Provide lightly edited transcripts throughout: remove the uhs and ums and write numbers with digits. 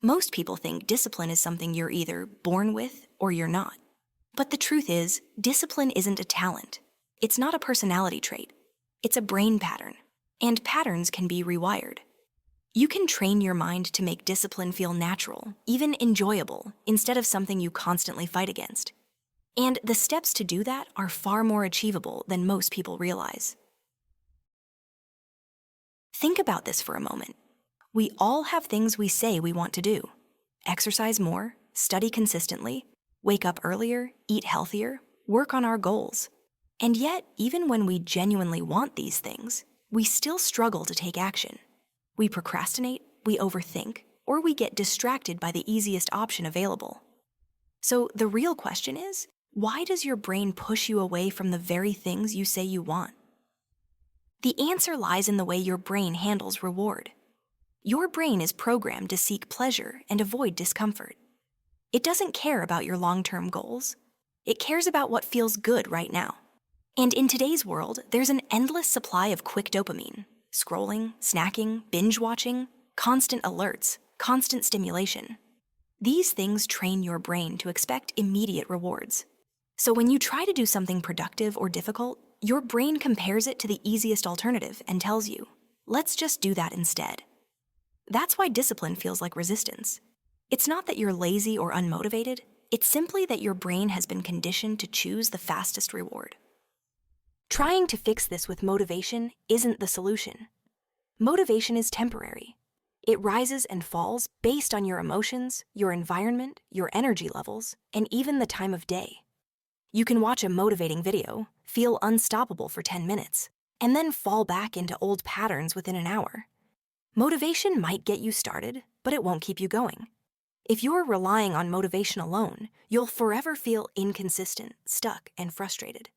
Most people think discipline is something you're either born with or you're not. But the truth is, discipline isn't a talent. It's not a personality trait. It's a brain pattern. And patterns can be rewired. You can train your mind to make discipline feel natural, even enjoyable, instead of something you constantly fight against. And the steps to do that are far more achievable than most people realize. Think about this for a moment. We all have things we say we want to do. Exercise more, study consistently, wake up earlier, eat healthier, work on our goals. And yet, even when we genuinely want these things, we still struggle to take action. We procrastinate, we overthink, or we get distracted by the easiest option available. So the real question is, why does your brain push you away from the very things you say you want? The answer lies in the way your brain handles reward. Your brain is programmed to seek pleasure and avoid discomfort. It doesn't care about your long-term goals. It cares about what feels good right now. And in today's world, there's an endless supply of quick dopamine. Scrolling, snacking, binge-watching, constant alerts, constant stimulation. These things train your brain to expect immediate rewards. So when you try to do something productive or difficult, your brain compares it to the easiest alternative and tells you, let's just do that instead. That's why discipline feels like resistance. It's not that you're lazy or unmotivated, it's simply that your brain has been conditioned to choose the fastest reward. Trying to fix this with motivation isn't the solution. Motivation is temporary. It rises and falls based on your emotions, your environment, your energy levels, and even the time of day. You can watch a motivating video, feel unstoppable for 10 minutes, and then fall back into old patterns within an hour. Motivation might get you started, but it won't keep you going. If you're relying on motivation alone, you'll forever feel inconsistent, stuck, and frustrated.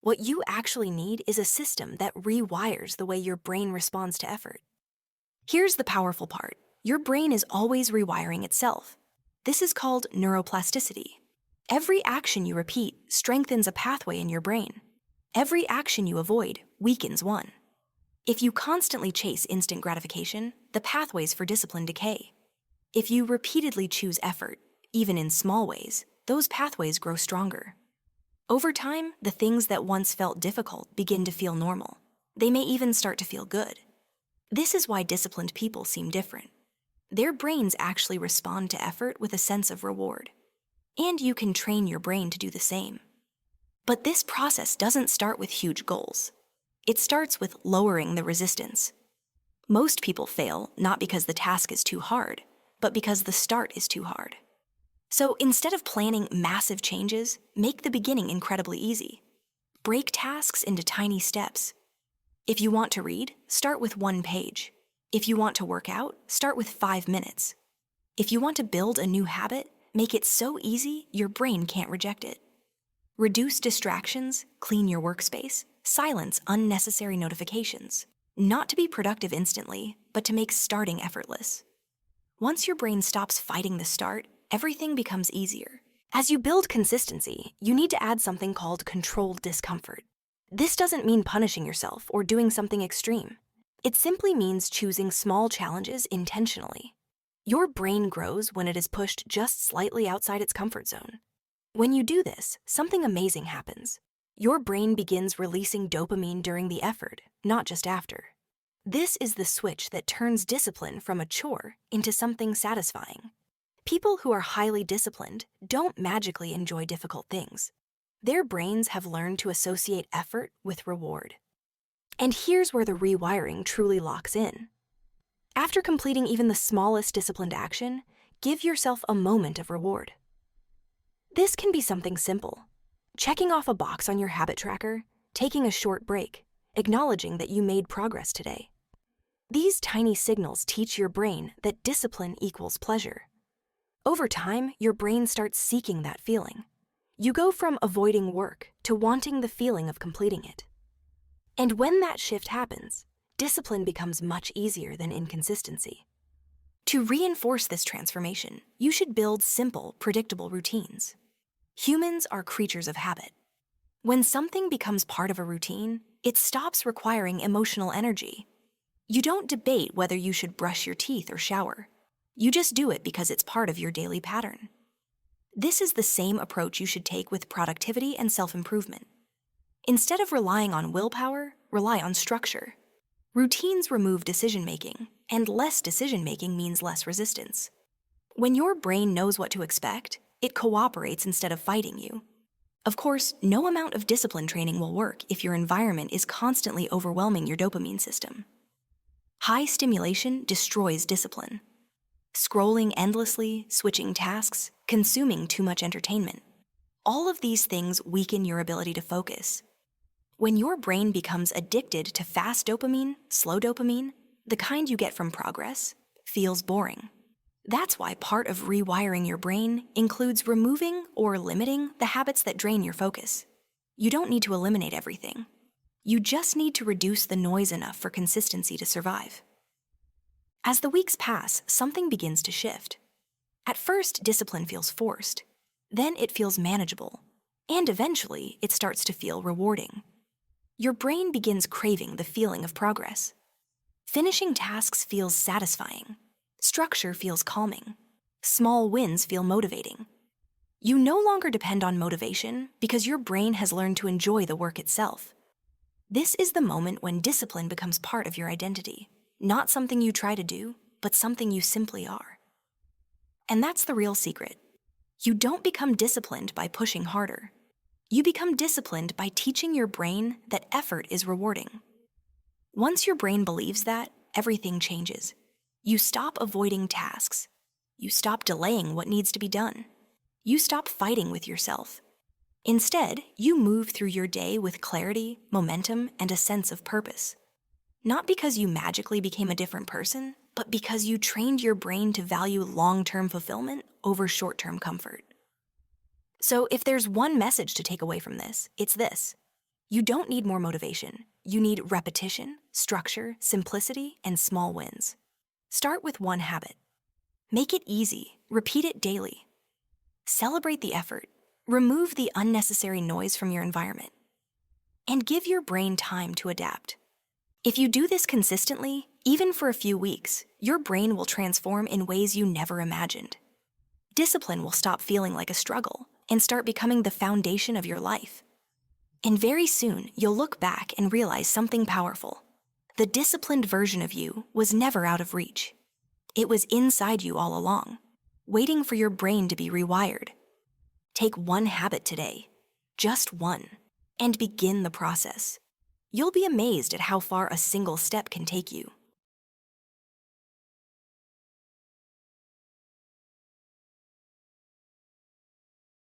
What you actually need is a system that rewires the way your brain responds to effort. Here's the powerful part. Your brain is always rewiring itself. This is called neuroplasticity. Every action you repeat strengthens a pathway in your brain. Every action you avoid weakens one. If you constantly chase instant gratification, the pathways for discipline decay. If you repeatedly choose effort, even in small ways, those pathways grow stronger. Over time, the things that once felt difficult begin to feel normal. They may even start to feel good. This is why disciplined people seem different. Their brains actually respond to effort with a sense of reward. And you can train your brain to do the same. But this process doesn't start with huge goals. It starts with lowering the resistance. Most people fail not because the task is too hard, but because the start is too hard. So instead of planning massive changes, make the beginning incredibly easy. Break tasks into tiny steps. If you want to read, start with 1 page. If you want to work out, start with 5 minutes. If you want to build a new habit, make it so easy your brain can't reject it. Reduce distractions, clean your workspace, silence unnecessary notifications. Not to be productive instantly, but to make starting effortless. Once your brain stops fighting the start, everything becomes easier. As you build consistency, you need to add something called controlled discomfort. This doesn't mean punishing yourself or doing something extreme. It simply means choosing small challenges intentionally. Your brain grows when it is pushed just slightly outside its comfort zone. When you do this, something amazing happens. Your brain begins releasing dopamine during the effort, not just after. This is the switch that turns discipline from a chore into something satisfying. People who are highly disciplined don't magically enjoy difficult things. Their brains have learned to associate effort with reward. And here's where the rewiring truly locks in. After completing even the smallest disciplined action, give yourself a moment of reward. This can be something simple. Checking off a box on your habit tracker, taking a short break, acknowledging that you made progress today. These tiny signals teach your brain that discipline equals pleasure. Over time, your brain starts seeking that feeling. You go from avoiding work to wanting the feeling of completing it. And when that shift happens, discipline becomes much easier than inconsistency. To reinforce this transformation, you should build simple, predictable routines. Humans are creatures of habit. When something becomes part of a routine, it stops requiring emotional energy. You don't debate whether you should brush your teeth or shower. You just do it because it's part of your daily pattern. This is the same approach you should take with productivity and self-improvement. Instead of relying on willpower, rely on structure. Routines remove decision-making, and less decision-making means less resistance. When your brain knows what to expect, it cooperates instead of fighting you. Of course, no amount of discipline training will work if your environment is constantly overwhelming your dopamine system. High stimulation destroys discipline. Scrolling endlessly, switching tasks, consuming too much entertainment. All of these things weaken your ability to focus. When your brain becomes addicted to fast dopamine, slow dopamine, the kind you get from progress, feels boring. That's why part of rewiring your brain includes removing or limiting the habits that drain your focus. You don't need to eliminate everything. You just need to reduce the noise enough for consistency to survive. As the weeks pass, something begins to shift. At first, discipline feels forced. Then it feels manageable. And eventually, it starts to feel rewarding. Your brain begins craving the feeling of progress. Finishing tasks feels satisfying. Structure feels calming. Small wins feel motivating. You no longer depend on motivation because your brain has learned to enjoy the work itself. This is the moment when discipline becomes part of your identity, not something you try to do, but something you simply are. And that's the real secret. You don't become disciplined by pushing harder. You become disciplined by teaching your brain that effort is rewarding. Once your brain believes that, everything changes. You stop avoiding tasks. You stop delaying what needs to be done. You stop fighting with yourself. Instead, you move through your day with clarity, momentum, and a sense of purpose. Not because you magically became a different person, but because you trained your brain to value long-term fulfillment over short-term comfort. So if there's one message to take away from this, it's this. You don't need more motivation. You need repetition, structure, simplicity, and small wins. Start with one habit. Make it easy. Repeat it daily. Celebrate the effort. Remove the unnecessary noise from your environment. And give your brain time to adapt. If you do this consistently, even for a few weeks, your brain will transform in ways you never imagined. Discipline will stop feeling like a struggle and start becoming the foundation of your life. And very soon, you'll look back and realize something powerful. The disciplined version of you was never out of reach. It was inside you all along, waiting for your brain to be rewired. Take one habit today, just one, and begin the process. You'll be amazed at how far a single step can take you.